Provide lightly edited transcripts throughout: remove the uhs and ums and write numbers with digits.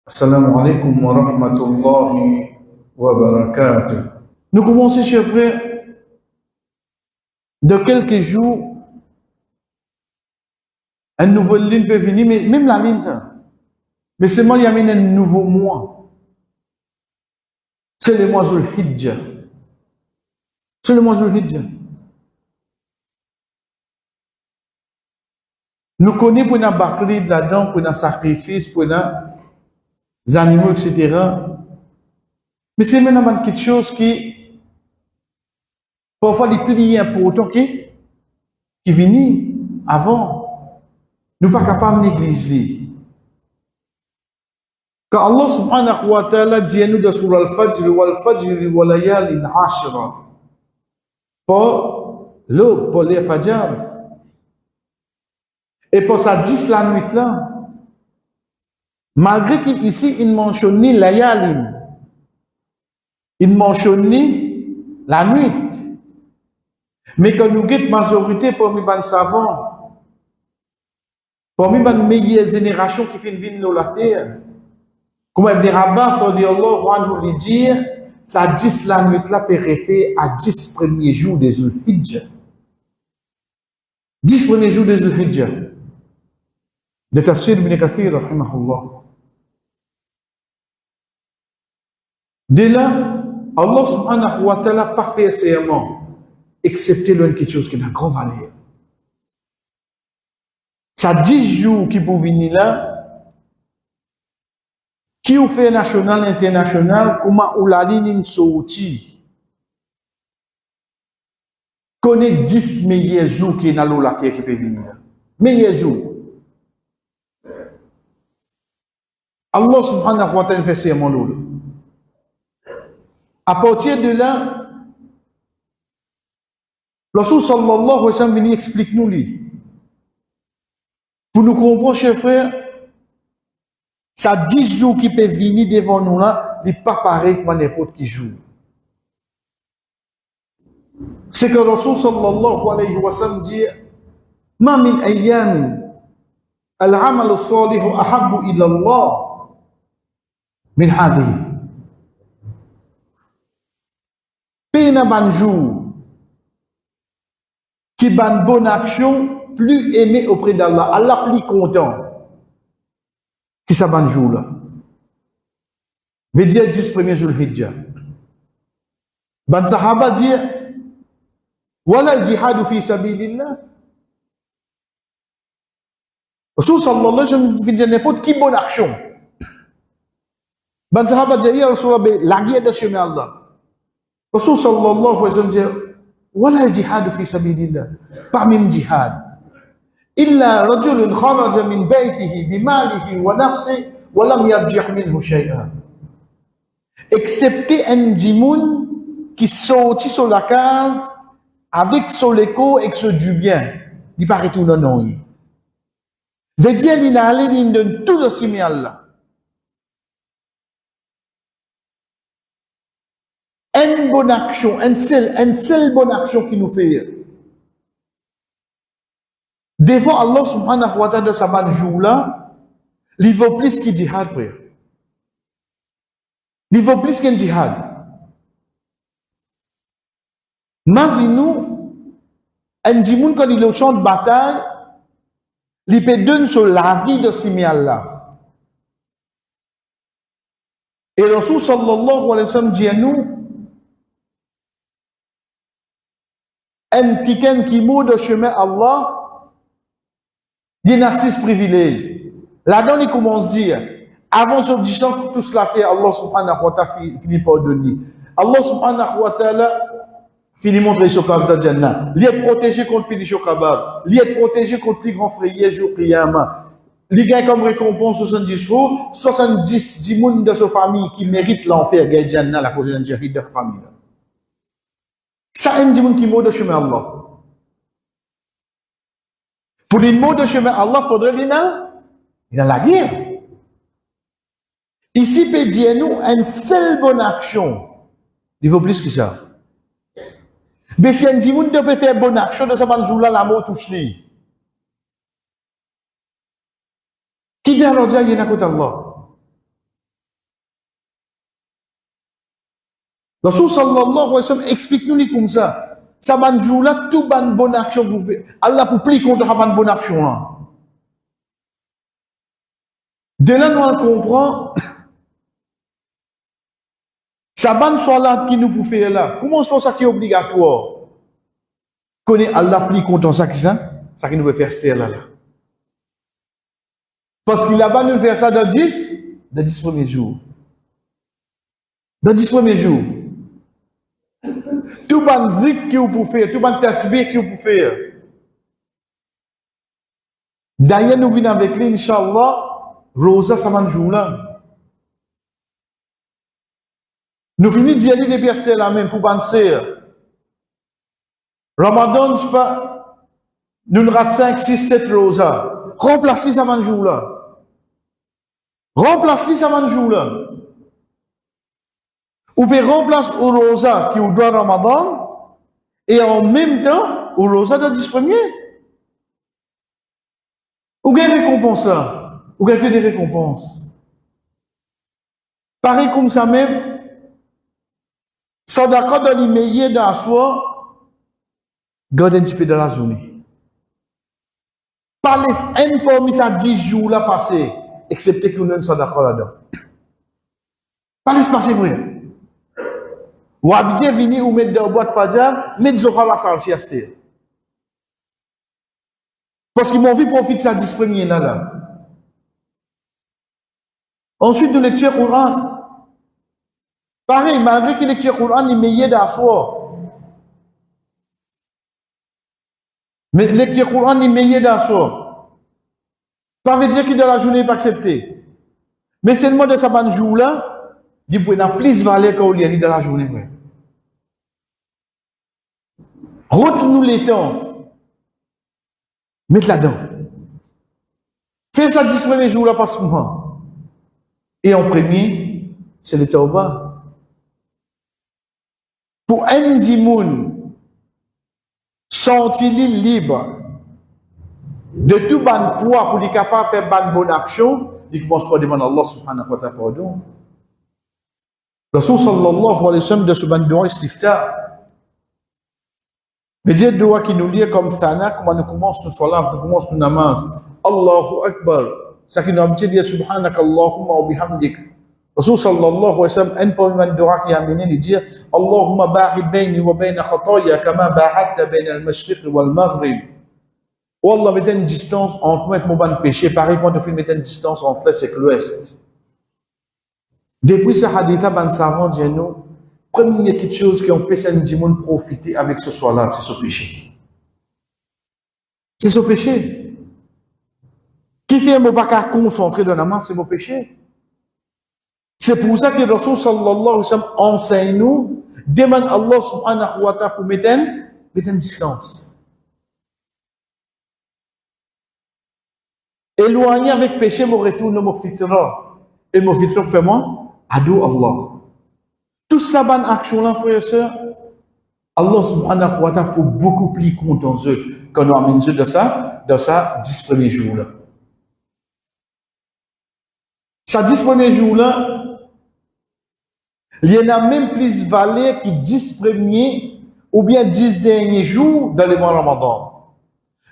Assalamu alaikum wa rahmatullahi wa barakatuh. Nous commençons, chers frères, de quelques jours, une nouvelle ligne peut venir, mais même la ligne, ça. Mais seulement, il y a un nouveau mois. C'est le mois Zulhijjah. C'est le mois Zulhijjah. Nous connaissons pour une bakri là-dedans, pour un sacrifice, pour des animaux, etc. Mais c'est maintenant quelque chose qui, parfois, les plus importants qui viennent avant. Nous ne sommes pas capables de négliger. Quand Allah subhanahu wa ta'ala dit à nous dans Surah Al-Fajr, wal-Fajr wa layalin ashra, pour l'aube, pour les Fajr, et pour ça 10 la nuit là, malgré qu'ici il mentionne ni layalin, il mentionne ni la nuit, mais quand nous guettons majorité parmi les savants, parmi les meilleures générations qui viennent vivre dans la terre, comme Ibn Abbas radiyallahu anhu lui dire, ça 10 la nuit là peut référer à 10 premiers jours de Zulhijjah. 10 premiers jours de Zulhijjah. De Tafsir Ibn Kathir, rahimahullah. Dès là, Allah subhanahu wa ta'ala pas fait serment, excepté l'une quelque chose qui a grande valeur. Ça 10 jours qui pour venir là, qui ou fait national, international, comment ou la ligne sortie, connaît 10 meilleurs jours qui est dans la terre qui peut venir. Meilleurs jours. Allah subhanahu wa ta'ala fait serment l'eau. À partir de là, le Rasul sallallahu alayhi wa sallam vient expliquer nous lui. Pour nous comprendre, chers frères, ça 10 jours qui peuvent venir devant nous là, il n'est pas pareil comme n'importe qui jour. C'est que le Rasul sallallahu alayhi wa sallam dit, ma min ayyamin al-amal al-salihu ahabbu ila Allah min hadhihi. Pena ban jour qui ban bonne action plus aimé auprès d'Allah, Allah plus content qui ça ban jour là. Veut dire 10 premiers jours Hijjah. Ban sahaba dit wala al-jihad fi sabilillah. Rasul sallallahu alayhi wa sallam dit n'importe qui bonne action. Ban sahaba dit ya Rasulullah la guerre de chemin Allah. Rasul sallallahu alayhi wa sallam dit wala al-jihad fi sabilillah. Pas même jihad. إلا رجل خرج من بيته بماله ونفسه ولم يرجع منه شيئا. Excepté un djimoun qui sortit sur la case avec son écho et que du bien. Il paraît tout non non. Veut dire il a allé il donne tout le simial là. Une bonne action, une seule bonne action qui nous fait. Devant Allah subhanahu wa ta'ala de sa bonne jour là, il vaut plus qu'il jihad, frère. Il vaut plus qu'un jihad. Imaginez-nous, un djimoun quand il est au champ de bataille, il peut donner sur la vie de Simial là. Et Rasul sallallahu alayhi wa sallam dit à nous, un quelqu'un qui mourut de chemin Allah, il y a 6 privilèges. Là-dedans, il commence à dire, avant ce disant tout cela, Allah subhanahu wa ta'ala finit par donner. Allah subhanahu wa ta'ala finit montrer ce cas de Jannah. Il est protégé contre le pili kabab. Il est protégé contre le plus grand frayé jour Qiyamah. Il gagne comme récompense 70 jours, 70 dimoun de sa famille qui méritent l'enfer, gagne Jannah, la cause d'un jahid de la famille. Ça, un dimoun qui meurt de chemin Allah. Pour les mots de chemin Allah, il faudrait venir dans la guerre. Ici, peut dire nous une seule bonne action. Il faut plus que ça. Mais si un dimoun peut faire bonne action de ce jour-là, la mort touche lui. Qui dit alors dire il y a un côté Allah? Rasul sallallahu alayhi wa sallam explique-nous comme ça. Ça ban jour là, tout ban bonne action pour faire. Allah pour plier contre la bonne action là. De là, nous on comprend. Ça ban salat qui nous pour faire là. Comment c'est pour ça qui est obligatoire? Connaît Allah plie contre ça qui ça? Ça qui nous veut faire c'est là. Parce qu'il a pas nous faire ça dans 10 premiers jours. Dans 10 premiers jours. Tout ban zik qui vous pour faire, tout ban tasbih qui vous pour faire. D'ailleurs, nous venons avec lui, Inch'Allah, Rosa, ça man jour là. Nous finissons d'y aller des pièces là même pour penser. Ramadan, je sais pas, nous ratons 5, 6, 7 Rosa. Remplacez ça man jour là. Remplacez ça man jour là. Ou bien remplace au Rosa qui doit Ramadan et en même temps au Rosa de 10 premiers. Ou bien récompense là. Ou bien des récompenses. Pareil comme ça même, sans d'accord dans l'immédiat dans la soirée, garde un petit peu dans la journée. Pas les un parmi ça 10 jours là passé, excepté que nous ne sommes d'accord là-dedans. Pas laisse passer vrai. Ou habiter venir ou mettre dans la boîte Fadjar, mettre Zohar la salle sieste. Parce qu'ils m'ont envie de profiter de sa disponibilité là. Ensuite, de lecture Coran. Pareil, malgré que lecture Coran est meilleur d'asseoir. Mais lecture Coran est meilleur d'asseoir. Ça veut dire que dans la journée, il n'est pas accepté. Mais seulement de sa bonne jour-là, il peut y avoir plus de valeur qu'on lit dans la journée. Retenez-nous les temps. Mettez là-dedans. Fais ça 10 premiers jours là, pas seulement. Et en premier, c'est le tauba. Pour un dimoun, sentir libre de tout ban poids pour être capable de faire ban bonne action, il commence par demander à Allah subhanahu wa ta'ala pardon. Rasul sallallahu alayhi wa sallam de ce ban doua istifta. Mais Dieu doit qui nous lie comme Thana, comment nous commençons nos salat, nous commençons nos namaz. Allahu Akbar. Ça qui nous dit subhanaka Allahumma wa bihamdik. Rasul sallallahu alayhi wa sallam, un peu de doua qui a amené de dire Allahumma ba'id bayni wa bayna khataya kama ba'adta bayna al-mashriq wal maghrib. Oh Allah, mettez une distance entre moi et mon ban péché, pareil quand tu mettez une distance entre l'est et l'ouest. Depuis ce hadith, ban savant dit nous, première quelque chose qui empêche un dimoun profiter avec ce soir-là, c'est ce péché. C'est ce péché. Qui fait un mobaka concentré dans la main, c'est mon péché. C'est pour ça que le Rasul sallallahu alayhi wa sallam enseigne nous, demande Allah subhanahu wa ta'ala pour mettre une distance. Éloigné avec péché, mon retour ne me fitra. Et mon fitra fait moi, adou Allah. Tout ça, bonne action là, frères et sœurs, Allah subhanahu wa ta'ala pour beaucoup plus content eux quand on amène eux dans ça 10 premiers jours là. Ça 10 premiers jours là, il y en a même plus valeur que 10 premiers ou bien 10 derniers jours dans le mois Ramadan.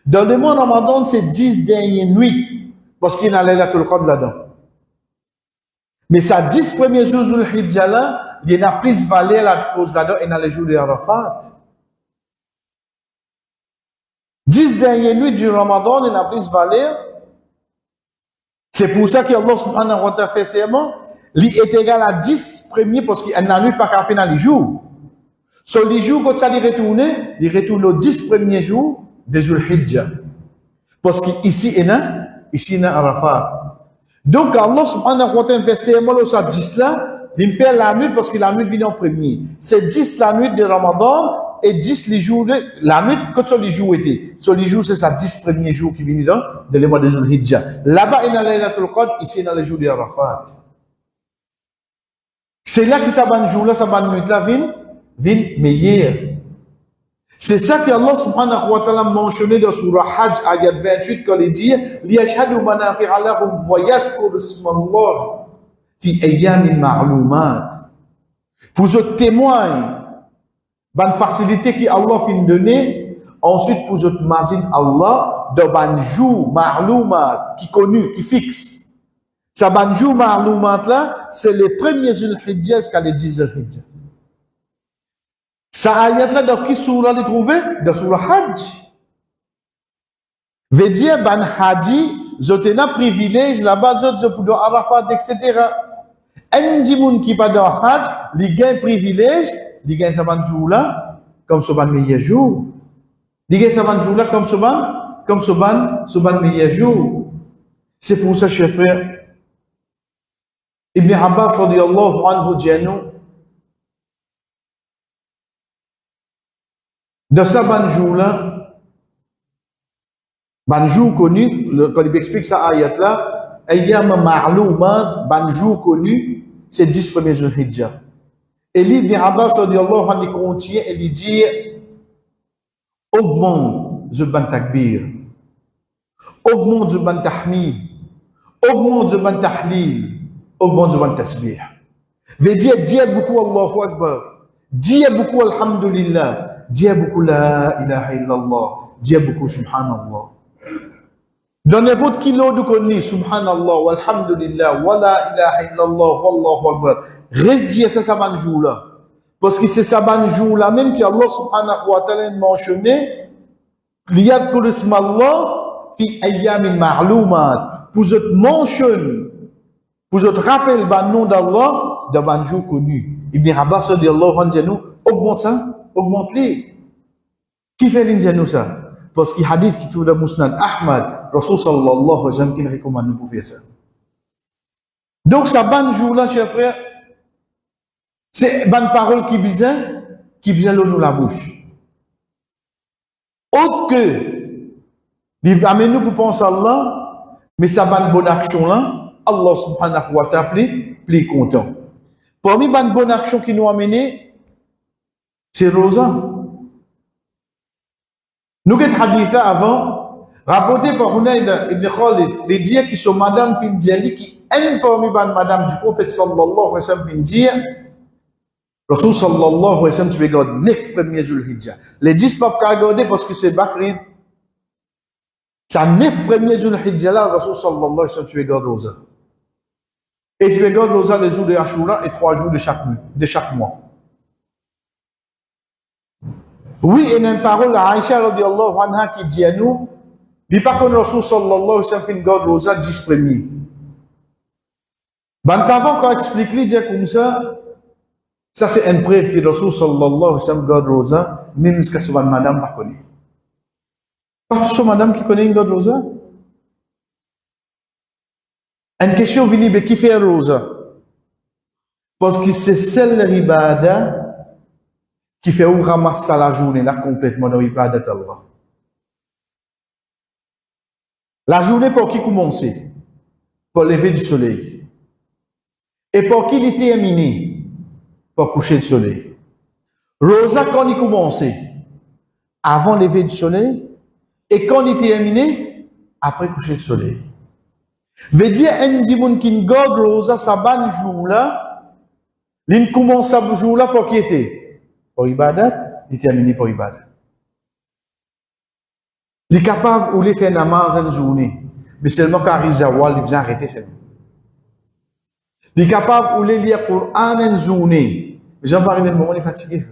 Dans le mois Ramadan, c'est 10 dernières nuits, parce qu'il y a Laylatul Qadr là-dedans. Mais ça 10 premiers jours du Hijjah là, il y en a plus valeur à cause là-dedans et dans les jours de Arafat. 10 dernières nuits du Ramadan, il y en a plus valeur. C'est pour ça que Allah subhanahu wa ta'ala fait serment, il est égal à 10 premiers parce qu'il y a une nuit pas qu'à dans les jours. Sur les jours, quand ça il retourne aux 10 premiers jours de Hijjah. Parce qu'ici, il y a Arafat. Donc, Allah subhanahu wa ta'ala fait serment à 10 là, il fait la nuit parce que la nuit vient en premier. C'est 10 la nuit de Ramadan et 10 les jours de la nuit, quand sur les jours étaient. Sur les jours, c'est ça 10 premiers jours qui viennent dans les mois de Hijjah. Là-bas, il y a Laylatul Qadr, ici, dans les jours de Arafat. C'est là que ça va jour là, ça va nuit là, vient meilleur. C'est ça que Allah subhanahu wa ta'ala mentionné dans Surah Hajj, ayat 28, quand il dit لِيَشْهَدُوا مَنَافِعَ لَهُمْ وَيَذْكُرُوا اسْمَ اللَّهِ فِي أَيَّامٍ مَعْلُومَاتٍ. Pour je témoigne, ban facilité qui Allah fin donner, ensuite pour je imagine Allah, de ban jour, ma'loumat, qui connu, qui fixe. Ça ban jour, ma'loumat là, c'est les premiers Zulhijjah jusqu'à les 10 Zulhijjah. Ça ayat là, dans qui surah les trouver? Dans surah Hajj. Veut dire, ban Haji, je t'ai privilège là-bas, je pour dans Arafat, etc. Un gens qui pas dans Hajj, les gains privilèges, les gains ça ban jour là, comme ce ban meilleur jour. Les gains ça ban jour là, comme ce ban meilleur jour. C'est pour ça, chers frères, Ibn Abbas radiyallahu anhu dit de ça ban jour là, ban jour connu, quand il explique ça ayat là, ayyam ma'loumat, ban jour connu, c'est 10 premiers jours Hijjah. Et l'Ibn Abbas radiyallahu anhu contient et il dit augmente le ban takbir, augmente le ban tahmid, augmente le ban tahlil, augmente le ban tasbih. Veut dire beaucoup Allahu Akbar, dis beaucoup Alhamdulillah, dis beaucoup La ilaha illallah, dis beaucoup Subhanallah. Dans n'importe kilo de connu, Subhanallah, Walhamdulillah, wa la ilaha illallah, Wallahu Akbar. Reste dire ça, ça va jour là. Parce que c'est ça va jour là même que Allah subhanahu wa ta'ala mentionné, liyadkur ismallah fi ayyamin ma'loumat. Pour je mentionne, pour je te rappelle le nom d'Allah, dans un jour connu. Ibn Abbas dit Allah, augmente ça, augmente-les. Qui fait l'ingenou ça? Parce qu'il y a un hadith qui trouve dans Musnad Ahmad, Rasul sallallahu alayhi wa sallam qui recommande pour faire ça. Donc, ça ban jour là, chers frères, c'est ban parole qui vient l'eau dans la bouche. Autre que, il amène nous pour penser à Allah, mais ça ban bonne action là, Allah subhanahu wa ta'ala plus content. Parmi ban bonne action qui nous a mené, c'est Rosa. Nous avons hadith avant, rapporté par Hunayd ibn Khalid, les dire qui sont madame fin diali, qui aiment parmi les madame du prophète sallallahu alayhi wa sallam fin dire, Rasul sallallahu alayhi wa sallam, tu regardes 9 premiers Zulhijjah. Les 10 pas qu'à regarder parce que c'est Bakrid. Ça 9 premiers Zulhijjah là, Rasul sallallahu alayhi wa sallam, tu regardes Rosa. Et tu regardes Rosa les jours de Ashura et 3 jours de chaque mois. Oui, et il y a une parole à Aïcha radiallahu anha qui dit à nous, il n'y a pas qu'on Rasul sallallahu alayhi wa sallam fait une garde rosa 10 premiers. Ben, savant quand explique lui dire comme ça c'est une preuve que Rasul sallallahu alayhi wa sallam garde rosa, même jusqu'à ce que madame ne connaît. Pas tout madame qui connaît une garde rosa. Une question vient de qui fait rosa? Parce que c'est celle l'ibada qui fait ou ramasse ça la journée là complètement dans l'ibadat Allah. La journée pour qui commencer? Pour lever du soleil. Et pour qui il terminé? Pour coucher du soleil. Rosa quand il commençait? Avant lever du soleil. Et quand il terminé? Après coucher du soleil. Veut dire un dimoun qui garde Rosa sa bonne jour là, il commence à jour là pour qui était? Pour ibadat, il termine pour ibadat. Il est capable de faire namaz une journée, mais seulement quand il zawal, il vient arrêter seulement. Il est capable de lire le Coran une journée, mais j'en pas arriver le moment, il est fatigué.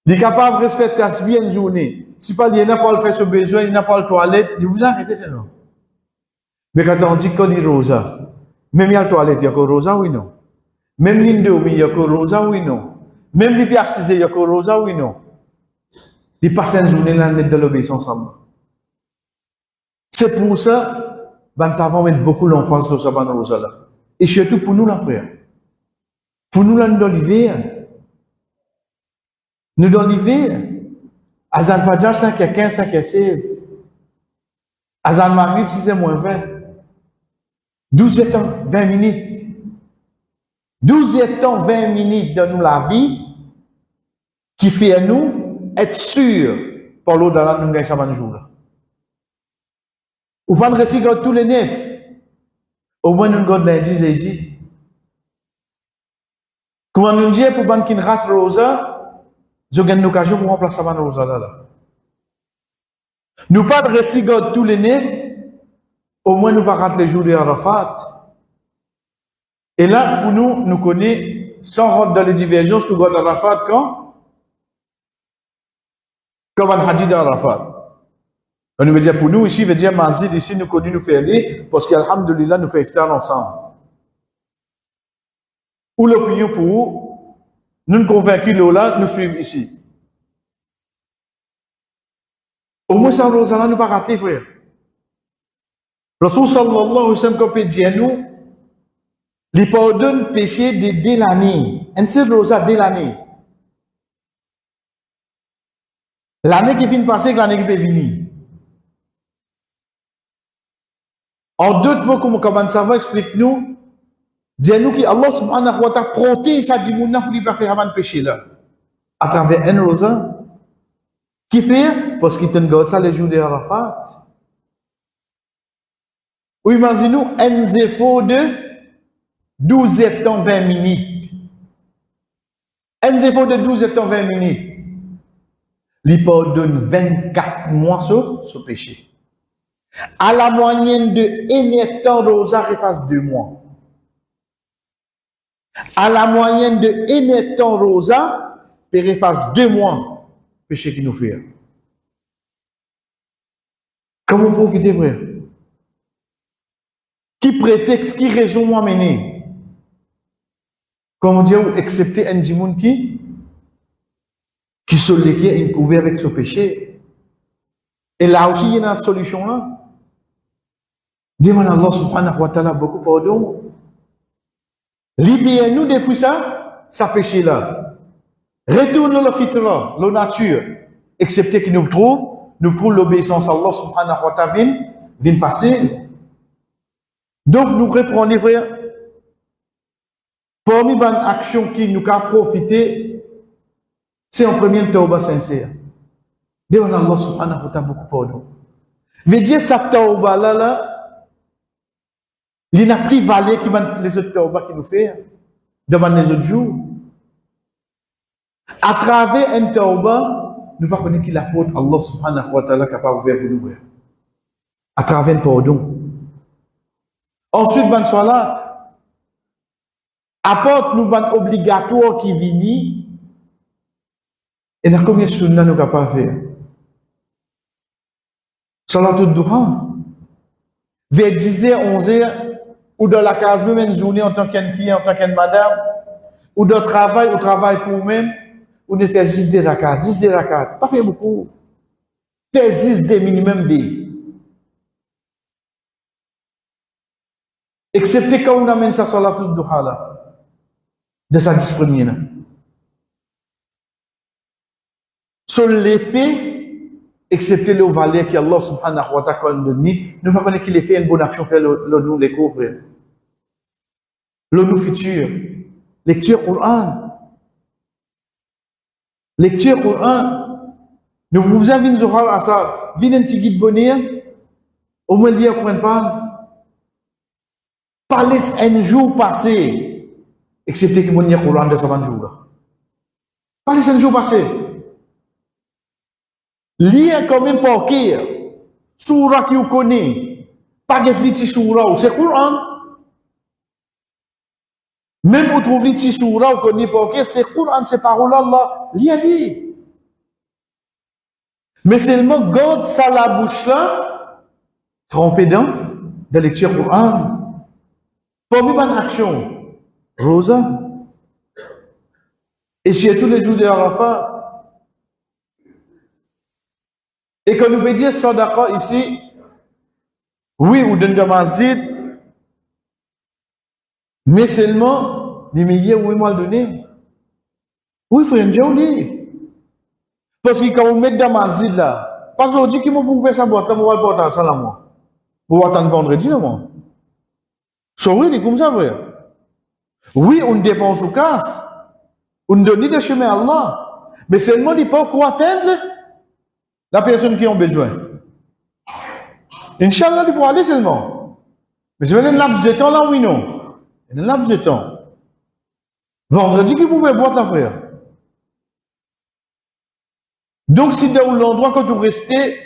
Il est capable de respecter tasbih une journée. Si pas, il n'a pas le faire ce besoin, il n'a pas le toilette, il vous arrêter seulement. Mais quand on dit qu'on est rosa, même il y a le toilette, il y a que rosa, oui non. Même l'indo, il y a que rosa, oui non. Même les pierres cisées, il y a que rosa, oui non. Ils passent une journée là, de l'obéissance ensemble. C'est pour ça, ben ça va mettre beaucoup l'enfance sur ça, ben rosa là. Et surtout pour nous, là, frère. Pour nous, là, nous dans l'hiver. Nous dans l'hiver. Azan Fadjar, 5h15, 5h16. Azan Maghrib, 6h-20. 12 temps, 20 minutes. 12 temps, 20 minutes dans nous la vie qui fait à nous être sûr pour l'eau dans la nous gagne chaque jour là. Ou pas de récit tous les 9. Au moins nous gagne lundi, jeudi. Comment nous dire pour ban qui rate rosa, je gagne l'occasion pour remplacer ban rosa là. Nous pas de rester tous les nefs, au moins nous pas rater les jours de Arafat. Et là, pour nous, nous connaissons, sans rentrer dans les divergences, nous regardons Arafat quand? Comme un hadith d'Arafat. On veut dire pour nous ici, veut dire Mazid ici, nous connaissons, nous faire aller, parce qu'Alhamdulillah, nous faisons iftar ensemble. Ou l'opinion pour vous, nous convaincus là, nous suivons ici. Au moins, ça, nous ne pas rater, frère. Rasul sallallahu alayhi wa sallam, comme il dit à nous, il pardonne péché dès l'année. Un seul rosa dès l'année. L'année qui vient de passer, l'année qui peut venir. En d'autres mots, comme on savant, explique-nous, dis-nous que Allah subhanahu wa ta'ala protège sa dimouna pour ne pas faire un péché là. À travers un rosa. Qui fait? Parce qu'il te garde ça les jours de Arafat. Ou imaginez-nous un zéfo de 12 temps 20 minutes. Un zéfo de 12 temps 20 minutes. Il pardonne 24 mois sur ce péché. À la moyenne de 1 temps, Rosa efface 2 mois. À la moyenne de 1 temps, Rosa efface 2 mois. Péché qui nous fait. Comment profiter, frère? Qui prétexte, qui raison moi mener? Comment dire, accepter un djimoun qui se léguait une couvert avec ce péché. Et là aussi, il y a une solution là. Demande à Allah subhanahu wa ta'ala beaucoup pardon. Libérez-nous depuis ça péché là. Retourne le fitra, la nature. Excepté qu'il nous trouve l'obéissance à Allah subhanahu wa ta'ala vient facile. Donc nous reprenons les frères. Parmi les actions qui nous a profité, c'est en premier tauba sincère. Demande à Allah subhanahu wa ta'ala beaucoup pardon. Veut dire ça tauba là, il n'a plus valé qui les autres tauba qui nous fait devant les autres jours. À travers un tauba, nous ne pas connaître qui l'apporte Allah subhanahu wa ta'ala capable de nous ouvrir. À travers un pardon. Ensuite, ban salat. Apporte nous ban obligatoire qui vini. Et dans combien de sunna nous capable de faire? Salatul duha. Vers 10h, 11h, ou dans la case même une journée en tant qu'une fille, en tant qu'une madame, ou de travail, ou travail pour vous-même, ou de faire 10 de rakat, 10 de rakat. Pas faire beaucoup. Faire 10 de minimum de. Excepté quand on amène sa salatul duha là, de sa disponible. Sur l'effet, excepté le valeur que Allah subhanahu wa ta'ala donne, nous ne pouvons pas qu'il ait fait une bonne action, faire le nous les couvre. Le nous futur. Lecture Coran. Lecture Coran. Nous vous invitons à ça. Venez un petit guide bonheur. Au moins lire Coran passe. Pas laisse un jour passer. Excepté que vous lire Coran de ce jour-là. Pas laisse un jour passer. Lire quand même pour qui? Surah qui vous connaît. Pas de lire surah. C'est Coran. Même vous trouvez petit surah, vous connaissez pas, c'est Coran, c'est parole Allah, lire. Mais seulement, garde ça la bouche là, trempé dans de lecture Coran. Pour une bonne action, Rosa. Et chez tous les jours de Arafat. Et quand nous peut dire sadaqa ici, oui, ou donne de mazid, mais seulement, les milliers, oui, moi le donner. Oui, frère, j'ai. Parce que quand vous mettez dans ma zide là, parce qu'on dit que vous pouvez faire ça, vous allez porter ça là, moi. Vous attendez vendredi, là, moi. C'est comme ça, frère. Oui, on dépense au casse. On donne des chemins à Allah. Mais seulement, il faut quoi atteindre la personne qui a besoin. Inch'Allah, il faut aller seulement. Mais je vais un laps de temps là, oui, non. Un laps de temps. Vendredi, qui pouvait boire la frère. Donc, si dans l'endroit quand vous restez,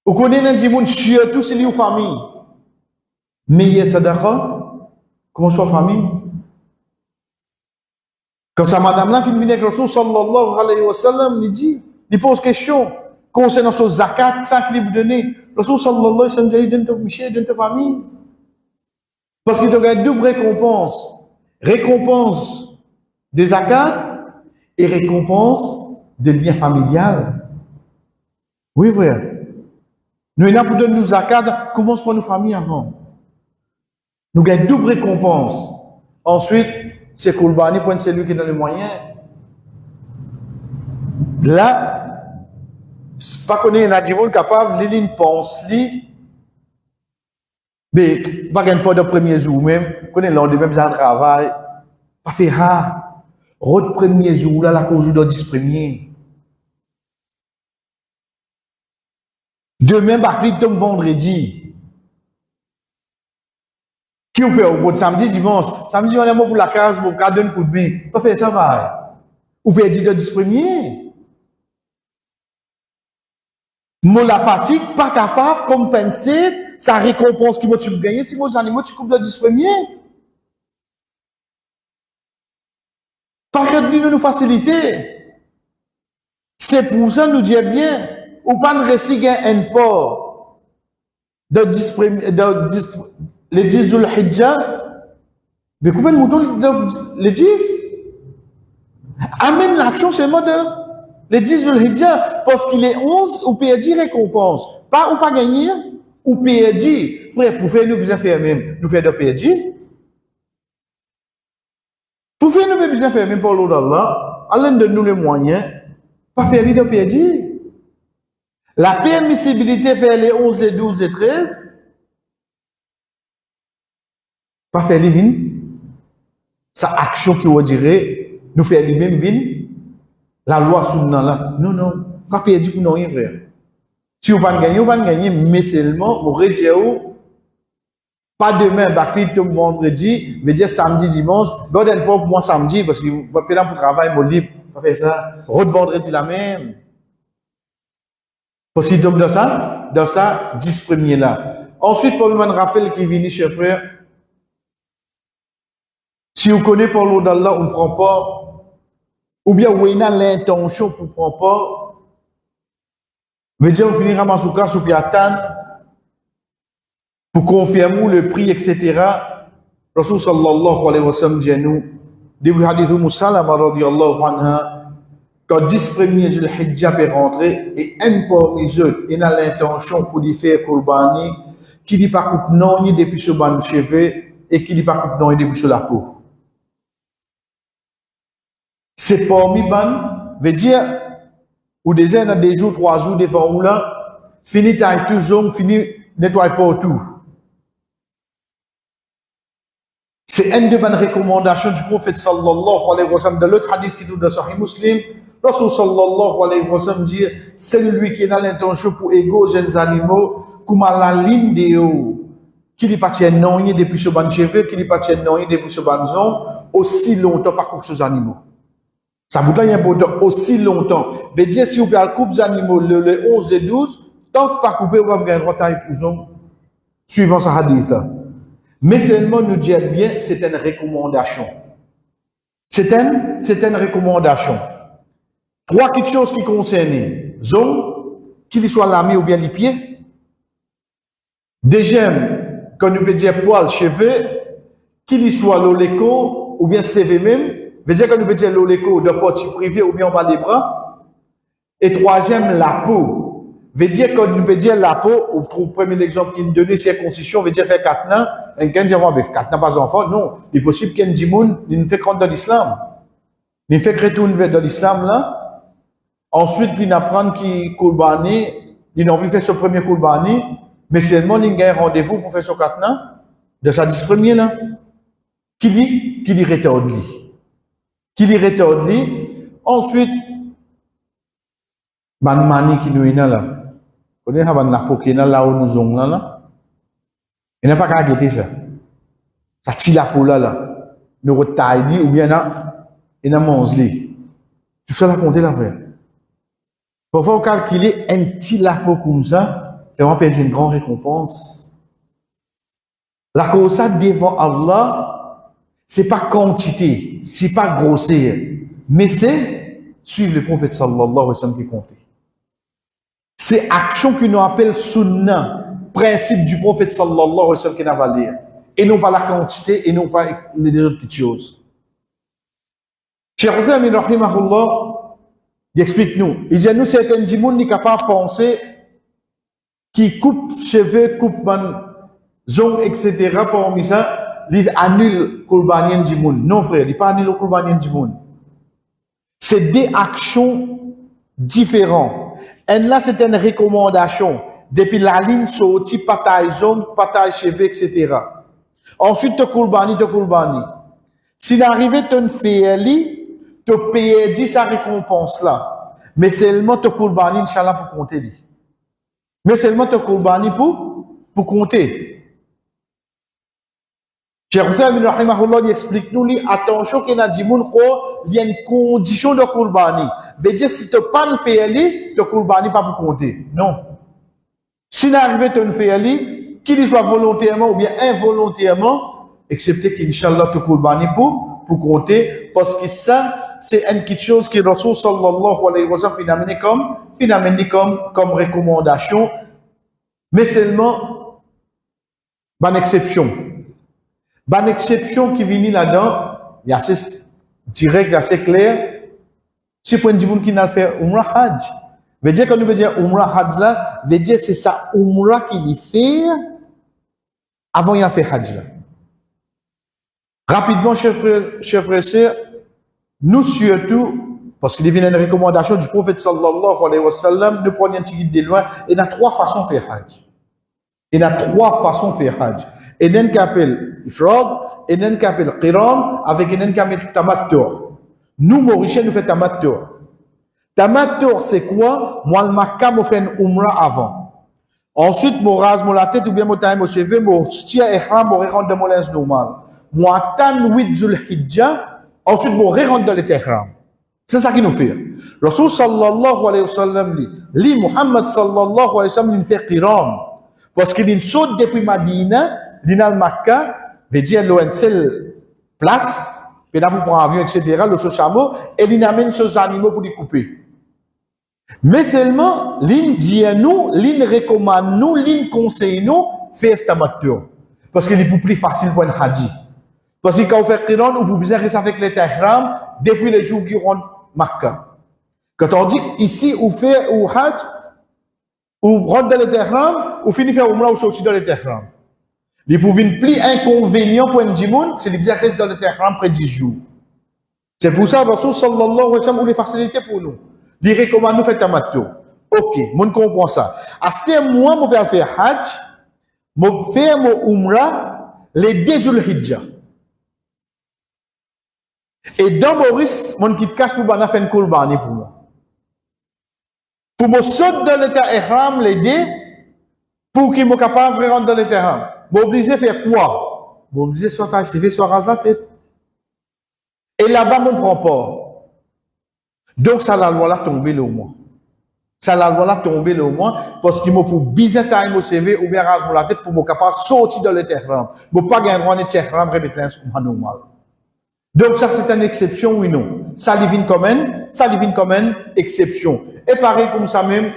vous connaissez un dimanche, surtout si vous famille. Mais il y a ça d'accord? Comment soit famille? Quand sa madame là, finit avec le Rasul sallallahu alayhi wa sallam, il dit, il pose question concernant ce zakat, ça qu'il vous donne. Le Rasul sallallahu alayhi wa sallam dit, donne ton monsieur, donne ta famille. Parce qu'il te gagne double récompense. Récompense des zakats et récompense de lien familial. Oui, frère. Nous, il y a pour donner nos zakats, commence par nos familles avant. Nous gagnons double récompense. Ensuite, c'est Koulbani pour celui qui est dans les moyens. Là, c'est pas qu'on est un adjoint capable, il pense, mais pas de premier jour même, qu'on est lendemain, besoin de travail, pas faire rare. Rôle premier jour, là, la cause de 10 premiers. Demain, Bakri tombe vendredi. Qui vous fait au bout de samedi, dimanche? Samedi, on est mort pour la case, pour garder un coup de main. Pas faire ça, va. Ou peut dire de 10 premiers. Moi, la fatigue, pas capable de compenser sa récompense qui m'a tu gagner si moi, animaux, tu coupes de 10 premiers. Pas que nous faciliter. C'est pour ça, nous dire bien, ou pas de récit un port de 10 premiers, les 10 Zul Hijjah, mais combien de moutons les 10? Amène l'action seulement de les 10 Zul Hijjah, parce qu'il est 11, ou peut dire récompense. Pas ou pas gagner, ou peut dire, frère, pour faire nous besoin faire même, nous faire de PJ. Pour faire nous besoin faire même pour l'eau d'Allah, Allah donne nous les moyens, pas faire de PJ. La permissibilité faire les 11, les 12 et 13, pas faire les vins. Sa action qui vous dirait, nous faire les mêmes vins. La loi sunna là. Non, non. Pas perdu pour nous rien, frère. Si vous ne gagnez pas, mais seulement, vous retirez pas demain, Bakri tombe vendredi, mais dire samedi, dimanche, donne pas pour moi samedi, parce que vous ne pouvez pas pour travail, mon libre. Pas faire ça. Route vendredi la même. Parce qu'il tombe dans ça, 10 premiers là. Ensuite, pour me rappeler qui vient, cher frère, si vous connaissez pour l'eau d'Allah, on ne prend pas, ou bien on a l'intention pour ne prendre pas, veut dire on finira Masouka sous Piatan, pour confirmer le prix, etc. Rasul sallallahu alayhi wa sallam dit à nous, depuis hadith Moussalama radiyallahu anha, quand 10 premiers du Hijjah est rentré, et un parmi eux, il a l'intention pour lui faire Kurbani, qui dit pas coupe non, ni depuis ce ban cheveux, et qui dit pas coupe non, ni depuis sur la peau. C'est parmi ban, veut dire, ou déjà, des jours, 3 jours devant ou là, fini taille toujours, fini nettoie pas tout. C'est une de bonnes recommandations du prophète sallallahu alayhi wa sallam. Dans l'autre hadith qui est dans Sahih Muslim, Rasul sallallahu alayhi wa sallam dit, c'est lui qui a l'intention pour égaux jeunes animaux, comme à la ligne de haut, qui lui partit non, depuis ce ban cheveux, qui lui partit non, depuis ce ban zon, aussi longtemps par contre ces animaux. Ça vous donne un beau temps aussi longtemps. Veut dire, si vous pouvez couper les animaux le 11 et 12, tant que pas couper, vous avez un droit à épousons, suivant ce hadith. Mais seulement nous dire bien, c'est une recommandation. C'est une recommandation. 3 petites choses qui concernent zone, qu'il soit l'ami ou bien les pieds. Deuxième, quand nous peut dire poil, cheveux, qu'il soit l'oléco ou bien CV même. Veut dire que nous peut dire l'oléco de porte privée ou bien en bas des bras. Et troisième, la peau. Veut dire que nous peut dire la peau, on trouve premier exemple qui nous donne circoncision, veut dire faire 4 ans. Un 15 ans, 4 ans pas enfant. Non, il est possible qu'un dimoun, il ne fait rentrer dans l'islam. Il fait retourner dans l'islam là. Ensuite, il apprend qu'il Kourbani, il a envie de faire son premier Kourbani, mais seulement il a un rendez-vous pour faire son 4 ans, de sa 10 premiers là. Qui dit rétorde lui. Qui dit rétorde lui. Ensuite, ban mani qui nous est là. Vous connaissez la peau qui est là où nous sommes là. Il n'a pas qu'à guetter ça. Ça tire la peau là. nous retaillons, ou bien il y a mangelé. Tout ça, là, compter la vraie. Parfois, on calculer un petit lapo comme ça, c'est vraiment perdre une grande récompense. La cause ça devant Allah, c'est pas quantité, c'est pas grosseur, mais c'est suivre le prophète sallallahu alayhi wa sallam qui compte. C'est action que nous appelle sunnah, principe du prophèt sallallahu alayhi wa sallam qui n'a valeur. Et non pas la quantité, et non pas les autres petites choses. Cheikh Othman rahimahullah, il explique nous. Il dit à nous, certains gens n'est capable de penser qui coupe cheveux, coupe zong, etc. Parmi ça, il annule Kurbanien du monde. Non, frère, il n'est pas annule Kurbanien du monde. C'est des actions différentes. Et là, c'est une recommandation. Depuis la ligne sortie, pataille zong, pataille cheveux, etc. Ensuite, te Kurbani. Si l'arrivée te fait, te payer 10 sa récompense là. Mais seulement te Kurbani, Inch'Allah, pour compter. Mais seulement te Kurbani pour compter. Cheikh Othman rahimahullah il explique nous attention qu'il y a des gens il y a une condition de Kurbani. Veut dire si tu pas le faire te Kurbani pas pour compter. Non. Si l'arrivée te fait qu'il soit volontairement ou bien involontairement, excepté qu'Inch'Allah te Kurbani pour compter parce que ça c'est une petite chose que Rasul sallallahu alayhi wa sallam finalement comme recommandation, mais seulement une exception. Une exception qui vient là-dedans, il y a assez direct, assez clair. Si pour une personne qui n'a fait Umrah Hajj, veut dire que nous veut dire Umrah Hajj là, veut dire c'est ça Umrah qu'il fait avant il a fait Hajj là. Rapidement, chers frères et sœurs, nous surtout, parce qu'il y a une recommandation du prophète sallallahu alayhi wa sallam, nous prenons un petit guide de loin, il y a 3 façons de faire Hajj. Il y a 3 façons de faire Hajj. Il y a un qui appelle Ifrad, il y a un qui appelle Qiran, avec un qui appelle Tamattur. Nous, Mauriciens, nous faisons Tamattur. Tamattur, c'est quoi? Moi, le Makkah, je fais une Umrah avant. Ensuite, je rase la tête ou bien je taille mon cheveu, je tire Ihram, je rentre dans mon linge normal. Moi, j'attends 8 Zulhijjah, ensuite, je rentre dans l'Ihram. C'est ça qu'il nous fait. Rasul sallallahu alayhi wa sallam dit, Muhammad sallallahu alayhi wa sallam, il fait Qiran. Parce qu'il saute depuis Madina, Dinal Makkah, veut dire une seule place, puis là pour prendre avion, etc., le chameau, et il amène ces animaux pour les couper. Mais seulement, l'in dit à nous, l'in recommande nous, l'in conseille nous, faire cet amateur. Parce qu'il est plus facile pour un hadji. Parce que quand on fait Qiran, on peut bien rester avec les Tahram depuis les jours qui rentrent Makkah. Quand on dit ici, on fait ou Hajj, ou rentre dans les Tahram, ou finit faire Umrah ou sortir dans les Tahram. Les pouvoirs plus inconvénients pour un djimoun, c'est les bien rester dans le terrain près 10 jours. C'est pour ça que Rasul sallallahu alayhi wa sallam voulait faciliter pour nous. Il recommande nous faire tamattu. Ok, on comprend ça. À ce moment, je vais faire Hajj, je vais faire mon Umrah, les 2 Zulhijjah. Et dans Maurice, mon petit cache pour faire une Kurbani pour moi. Pour me sauter dans l'état ihram, les 2, pour qu'il soit capable de rentrer dans l'état ihram. M'obliger à faire quoi? M'obliger soit achever, soit raser la tête. Et là-bas, on ne prend pas. Donc, ça, la loi là tomber le mois. Ça, la loi là tomber le mois, parce qu'il m'a pour bien tailler mon CV ou bien raser la tête pour me capable sortir de l'Éternel. Je ne pas gagner droit d'Éternel, remettre un normal. Donc, ça, c'est une exception, oui, non. Ça, il vient comme une exception. Et pareil, comme ça même,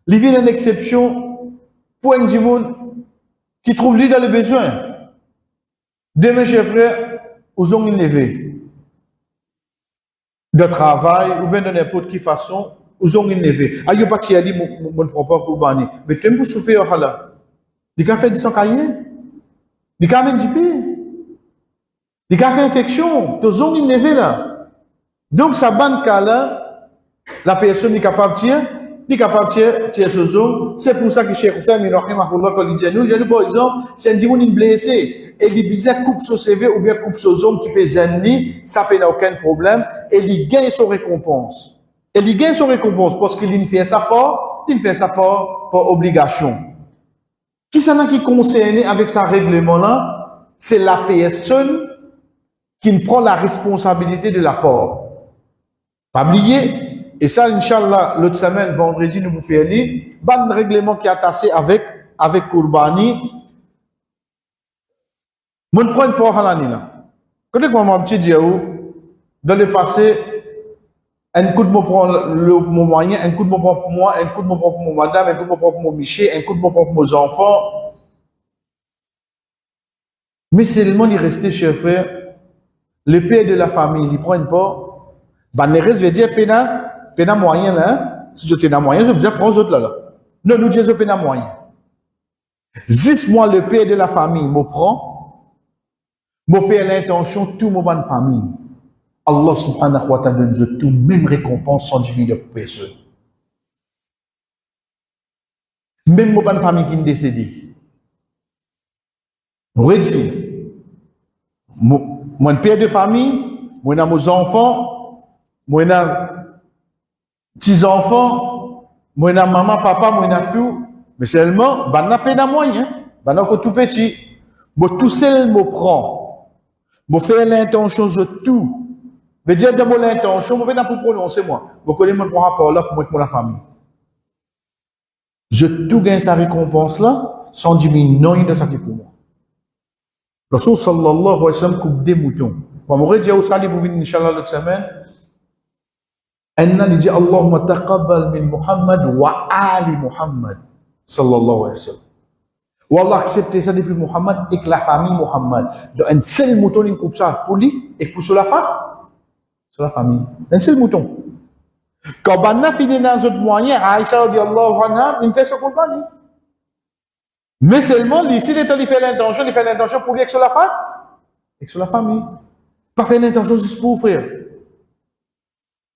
il vient une exception pour un djimoun qui trouve lui dans le besoin. Demain, chers frères, où ont une levée de travail, ou bien de n'importe quelle façon, où ont une levée. Aïe, pas qui a dit, mon propre pour bani. Mais tu aimes pour souffrir au halal. Il a fait 10 ans cahier. Il a fait un JP. Il a fait infection. Tu ont une levée là. Donc, ça banque là, la personne n'est capable de tirer. Il est capable de tirer ce zone. C'est pour ça que Cheikh Othman rahimahullah, quand il dit nous, par exemple, c'est un djimoun blessé. Et il bizarre coupe son CV ou bien coupe ce zone qui peut zenni, ça n'a aucun problème. Et il gagne son récompense. Et il gagne son récompense parce qu'il fait ça par obligation. Qui ça n'a qui concerné avec sa règlement là? C'est la personne qui prend la responsabilité de l'apport. Pas oublier, et ça, Inch'Allah, l'autre semaine, vendredi, nous vous faisons lire, un règlement qui est attaché avec Kourbani. Mon point pour l'année là. Quand je mon petit Diaou, dans le passé, un coup de mon prend mon moyen, un coup de mon prend pour moi, un coup de mon prend pour mon madame, un coup de mon prend pour mon Miché, un coup de mon prend pour mes enfants. Mais seulement il restait chez frère, le père de la famille, il prend pas. Ben, le reste veut dire, pena moyen là. Si je t'ai moyen, je veux dire, prends les autres là. Non, nous disons pena moyen. 10 mois, le père de la famille me prend. Je fais l'intention, tout mon bonne famille. Allah subhanahu wa ta'ala donne tout, même récompense 110 000 personnes. Même mon bonne famille qui est décédée. Redis, mon père de famille, moi j'ai mes enfants, moi j'ai petits-enfants, moi j'ai maman, papa, moi j'ai tout. Mais seulement, ben n'a pas de moyen, ben n'a que tout petit. Moi tout seul me prend. Je fais l'intention de tout. Je veux dire, de mon intention, je vais pas prononcer moi. Je connais mon rapport là pour moi pour la famille. Je tout gagne sa récompense là, sans diminuer non de ça qui est pour moi. Rasul sallallahu alayhi wa sallam coupe des moutons. Quand on dit au salut pour venir Inch'Allah l'autre semaine, il dit Allahumma taqabbal min Muhammad wa ali Muhammad sallallahu alayhi wa sallam. Ou Allah accepte ça depuis Muhammad et que la famille Muhammad. Donc, un seul mouton, il coupe ça pour lui et pour sur la femme, sur la famille. Un seul mouton. Quand on a fini dans un autre moyen, Aïcha radiallahu anha, il fait ce qu'on va dire. Mais seulement, ici, il fait l'intention pour lui et sur la femme, et sur la famille. Pas faire l'intention juste pour frère.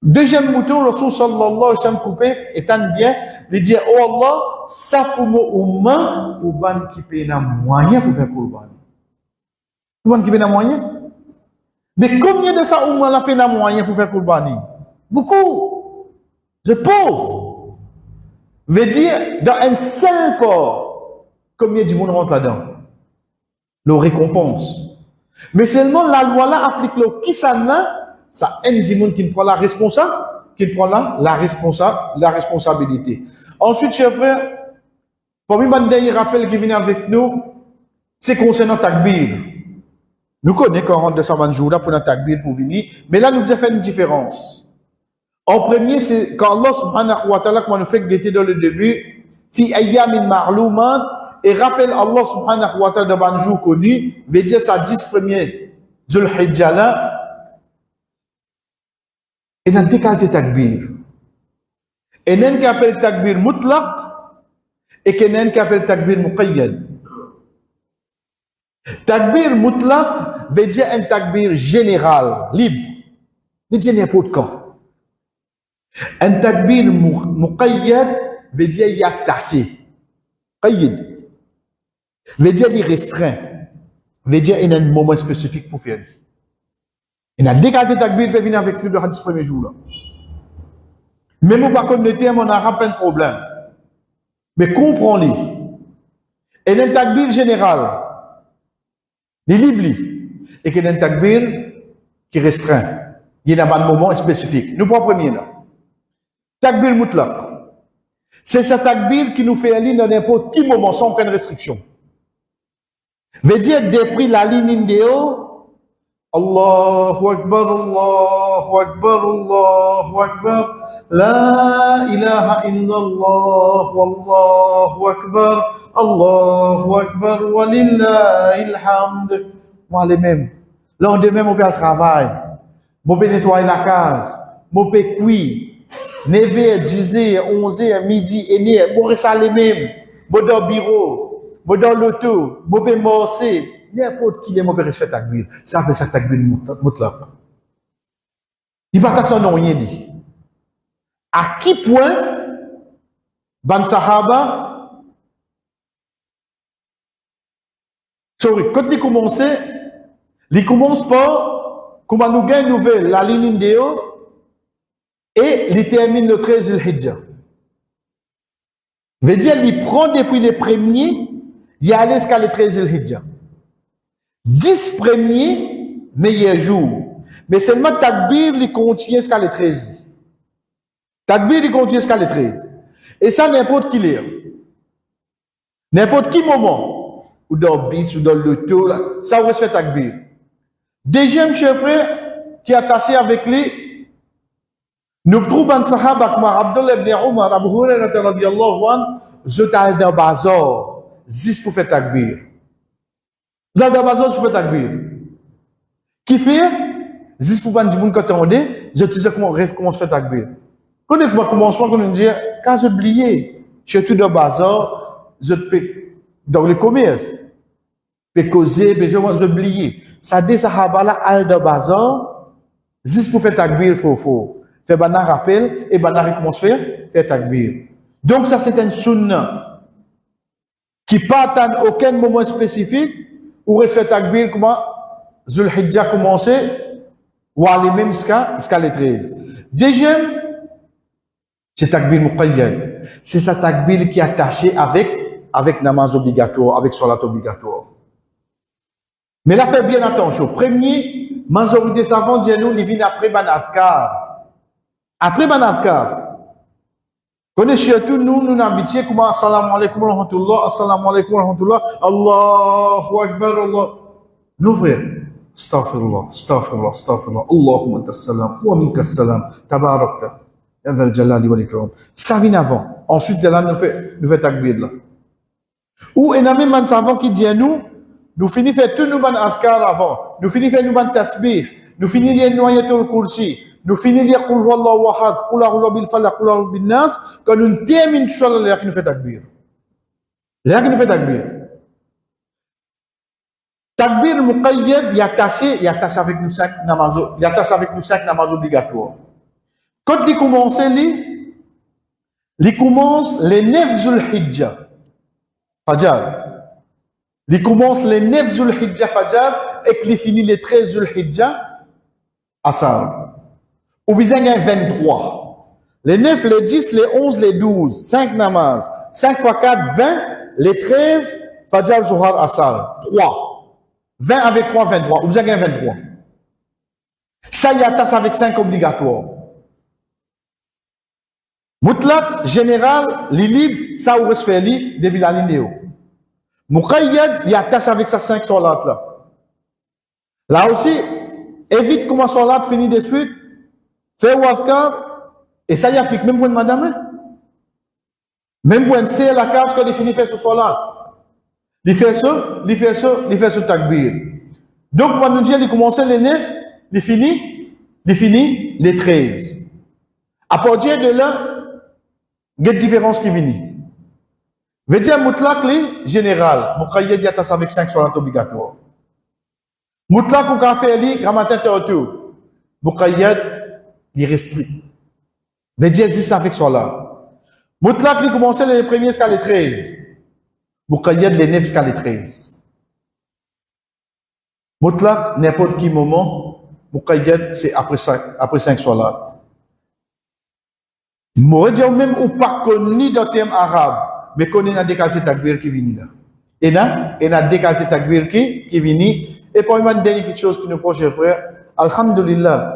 Deuxième mouton, le Rasul sallallahu alayhi wa sallam coupé, étant bien, il dit, oh Allah, ça pour moi, pour ban qui paye un moyen pour faire Qurban. Pour ban qui paye un moyen. Mais combien de ça, la paye un moyen pour faire Qurban? Beaucoup. C'est pauvre. Veut dire, dans un seul corps, combien de monde rentre là-dedans? Le récompense. Mais seulement la loi là applique le qui ça là, ça aide des gens qui prend la responsabilité. Ensuite, chers frères, parmi les derniers rappels qui viennent avec nous, c'est concernant Takbir. Nous connaissons qu'on rentre de ça un jour là pour notre Takbir pour venir, mais là nous avons fait une différence. En premier, c'est quand Allah subhanahu wa ta'ala, comme on fait que était dans le début, fi ayyamin ma'lumat, et rappelle Allah subhanahu wa ta'ala de un jour connu, veut dire ça 10 premiers Dhul Hijjah là, et dans deux qualités takbir. Et il y a un qui appelle takbir mutlaq et il y a un qui appelle takbir muqayyad. Takbir mutlaq veut dire un takbir général, libre, veut dire n'importe quand. Un takbir muqayyad veut dire il y a tassé. Qayyid veut dire il restreint, veut dire il y a un moment spécifique pour faire. Il y a deux qualités takbir qui peuvent venir avec nous dans les 10 premiers jours là. Même au pas le terme, on a rappelé un problème. Mais comprends-les. Et il y a un takbir général, il est libre, et qu'il y a un takbir qui restreint. Il y a un moment spécifique. Nous prenons premier là. Takbir mutlaq. C'est ce takbir qui nous fait aller dans n'importe quel moment sans aucune restriction. Veut dire, depuis la ligne d'Indéo, Allahu Akbar, Allahu Akbar, Allahu Akbar, La ilaha illallah, Wallahu Akbar, Allahu Akbar, Walillahil hamd. Moi, les mêmes. Là, on dit même, on peut le travail, on peut nettoyer la case, on peut cuire, 9h, 10h, 11h, midi, et nuit, on reste les mêmes, on dans le bureau, on dans l'auto, on peut morcer. N'importe qui est mauvais respect takbir. Ça fait ça takbir mutlaq. Il va t'asseoir non rien dit. À qui point, ban sahaba, quand il commence par, comment nous gagne nouvelle, la ligne d'Éo, et il termine le 13 Dhul-Hijjah. Veut dire, il prend depuis les premiers, il y a allé jusqu'à le 13 Dhul-Hijjah. 10 premiers, meilleur jour. Mais seulement takbir, il contient jusqu'à les 13. Takbir, il contient jusqu'à les 13. Et ça, n'importe qui l'est. N'importe qui moment, ou dans le bis, ou dans le taux, ça va se faire takbir. Deuxième chef frère, qui est attaché avec lui, nous trouvons un sahaba comme Abdullah ibn Umar, Abu Hurairah radiyallahu anhu, je t'ai dans le bazar, juste pour faire takbir. Dans le bazar, pour faire takbir. Qui fait? Juste pour dire quand on dit, je te dis comment rêve comment faire takbir. Quand on commence, on nous dit, quand j'ai oublié, je suis tout dans le bazar, je peux dans le commerce, je peux causer, mais j'ai oublié. Ça dit sahaba là, al dans le bazar, juste pour faire takbir, faut. Fait banar rappel et banar recommence faire takbir. Donc ça c'est un sunna qui pas à aucun moment spécifique où reste fait takbir comment Zulhijja commencé ou aller même jusqu'à les 13. Deuxième, c'est takbir muqayyad. C'est sa takbir qui est attaché avec namaz obligatoire, avec salat obligatoire. Mais là fait bien attention. Premier, majorité savants disent nous, ils viennent après ban afkar. Après Banavkar, connaissez surtout nous habitués comme assalamu alaikum wa rahmatullah, assalamu alaikum wa rahmatullah, Allahu Akbar, Allah. Nous frères, astaghfirullah, astaghfirullah, astaghfirullah, Allahumma tassalam, wa minka salam, tabarakta, ya dhal jalali wal ikram. Ça vient avant. Ensuite, de là, nous fait takbir là. Ou il y a même un savant qui dit à nous finissons faire tout nous ban afkar avant, nous finissons faire nous ban tasbih, nous finissons les noyatul kursi. Nous finissons lire Qul huwallahu ahad, Qul a'udhu bil falaq, Qul a'udhu bin nas, quand nous terminons sur là qui nous fait takbir. Là qui nous fait takbir. Takbir muqayyad, il y a attaché avec nous 5 namaz, il y a attaché avec nous 5 namaz obligatoires. Quand il commence les 9 Zulhijja, Fajr. Il commence les 9 Zulhijja Fajr et il finit les 13 Zulhijja Asar. Ou bien il y a 23. Les 9, les 10, les 11, les 12, 5 namaz, 5 x 4, 20, les 13, Fajr, Zuhar, Asar, 3. 20 avec 3, 23. Ou bien il y a 23. Ça y attache avec 5 obligatoires. Mutlaq, général, les libres, ça ou reste fait libre, depuis la ligne. Muqayyad, il attache avec sa 5 solat là. Là aussi, évite comment solat finit de suite. Fais wafkar, et ça y applique même pour une madame. Même pour une c'est la case que définit fait ce soir-là. Il fait ce takbir. Donc, quand nous disons, il commence les 9, il finit les 13. À partir de là, il y a une différence qui vient. Veut dire, mutlaq, général, muqayyad yatas avec 5 solat obligatoires. Mutlaq, ou café, grammatin, théotou. Muqayyad, il restrict. Veut dire 10 avec cela. Mutlaq, il commence les premiers jusqu'à les 13. Muqayyad, les 9 jusqu'à les 13. Mutlaq, n'importe qui moment, Muqayyad, c'est après 5 solat. Moi, je même ou pas connu dans le thème arabe, mais qu'on a des qualités takbir qui viennent là. Et là, il y a des qualités takbir qui viennent. Et pour une dernière chose qui nous proche, frère, alhamdulillah.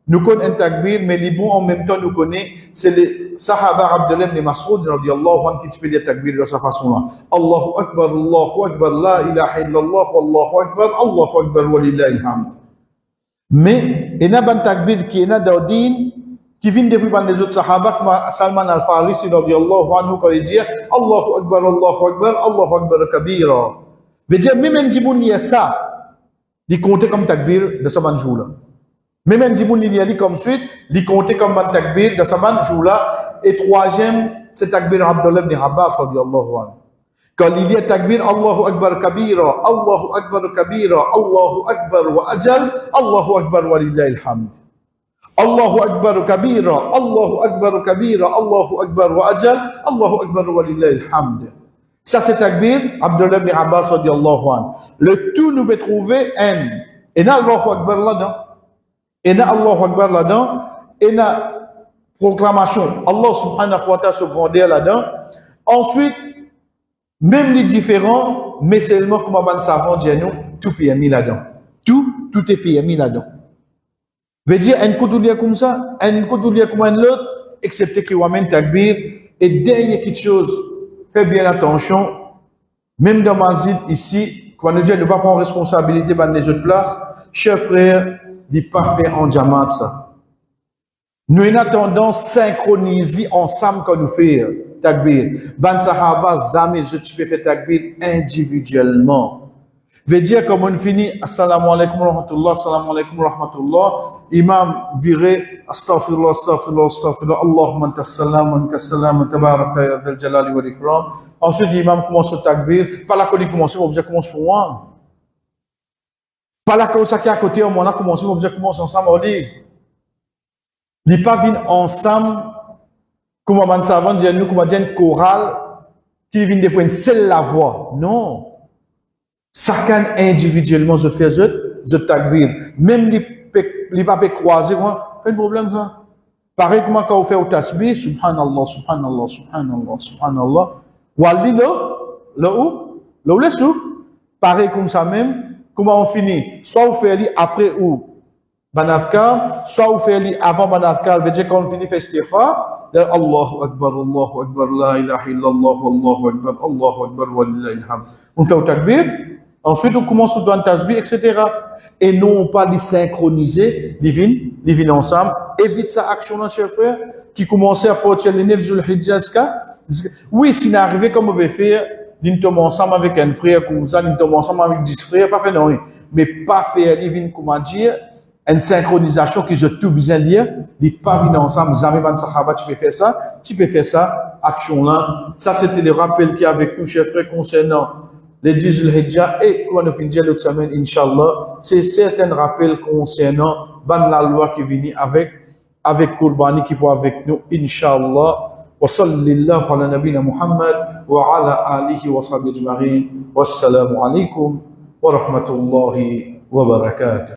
Nous connaissons un takbir, mais les bons en même temps nous connaissons, c'est le Sahaba Abdullah ibn Mas'ud radiyallahu anhu qui fait des takbir de sa façon-là. Allahu Akbar, la ilaha illallah, Allahu Akbar, wa lillahi alhamd. Mais il y a un takbir qui est dans din, qui vient depuis les autres Sahaba, comme Salman al-Farisi radiyallahu anhu, quand il dit Allahu Akbar, kabira. Veut dire, même un djiboun y a ça, il compte comme takbir de ce jour-là. Même un djiboun il y a comme suite, il compte comme un takbir de ce jour-là. Et troisième, c'est takbir Abdullah ibn Abbas radiyallahu anhu. Quand il y a takbir Allahu Akbar kabira, Allahu Akbar wa ajal, Allahu Akbar wa lillahi alhamd. Allahu Akbar kabira, Allahu Akbar wa ajal, Allahu Akbar wa lillahi alhamd. Ça c'est takbir Abdullah ibn Abbas radiyallahu anhu. Le tout nous peut trouver un. Et là Allahu Akbar là-dedans. Et là Allahu Akbar là-dedans. Et là proclamation. Allah subhanahu wa ta'ala se grandeur là-dedans. Ensuite, même les différents, mais seulement comme un savant dit nous, tout est mis là-dedans. Tout tout est permis là-dedans. Veut dire, un coup de comme ça, un coup de comme un autre, excepté qu'il amène takbir. Et dernière petite chose, fais bien attention, même dans ma zid ici, quand nous disons de ne pas prendre responsabilité dans les autres places, chers frères, ne pas faire en diamant ça. Nous avons tendance synchroniser ensemble quand nous faisons takbir. Ban sahaba, jamais je peux faire takbir individuellement. Veut dire, comme on finit, assalamu alaikum wa rahmatullah, assalamu alaikum wa rahmatullah, imam dirait, astaghfirullah, astaghfirullah, astaghfirullah, Allahumma anta salam, wa anka salam, tabaraka ya dhal jalali wa l'ikram. Ensuite, l'imam commence au takbir, pas là qu'on commence, on va commencer pour moi. Pas là qu'on s'acquiert à côté, on a commencé, on va commencer ensemble, on dit. Les pas viennent ensemble, comme on va savant, nous, comme on dit, une chorale, qui vient de prendre seule la voix. Non. Chacun individuellement, je fais je takbir. Même les papiers croisés, pas de problème, ça. Pareil comme quand on fait au tasbih, subhanallah, subhanallah, subhanallah, subhanallah. Waldi là où le souffle. Pareil comme ça même, comment on finit? Soit on fait après ou banafkar, soit on fait avant banafkar, veut dire quand on finit fait istighfar, Allahu Akbar, la ilaha illallah, Allahu Akbar, walillahi alhamd. On fait au takbir. Ensuite, on commence au doigt tasbih, etc. Et non pas les synchroniser, les vignes ensemble. Évite sa action là, chers frères, qui commençait à porter les 9 Zul Hijjah. Oui, s'il est arrivé comme on veut faire, nous tombe ensemble avec un frère comme ça, nous tombe ensemble avec 10 frères, pas fait non, mais pas faire les vignes, comment dire, une synchronisation qui je tout bien dire, les pas vignes ensemble, jamais ban sahaba, tu peux faire ça, action là. Ça, c'était le rappel qu'il y a avec nous, chers frères, concernant les 10 Zulhijjah et quand on finit l'autre semaine, Inch'Allah, c'est certains rappels concernant la loi qui vient avec Qurbani qui va avec nous, Inch'Allah. Wa sallallahu ala nabina Muhammad wa ala alihi wa sahbihi ajma'in. Wassalamu alaikum wa rahmatullahi wa barakatuh.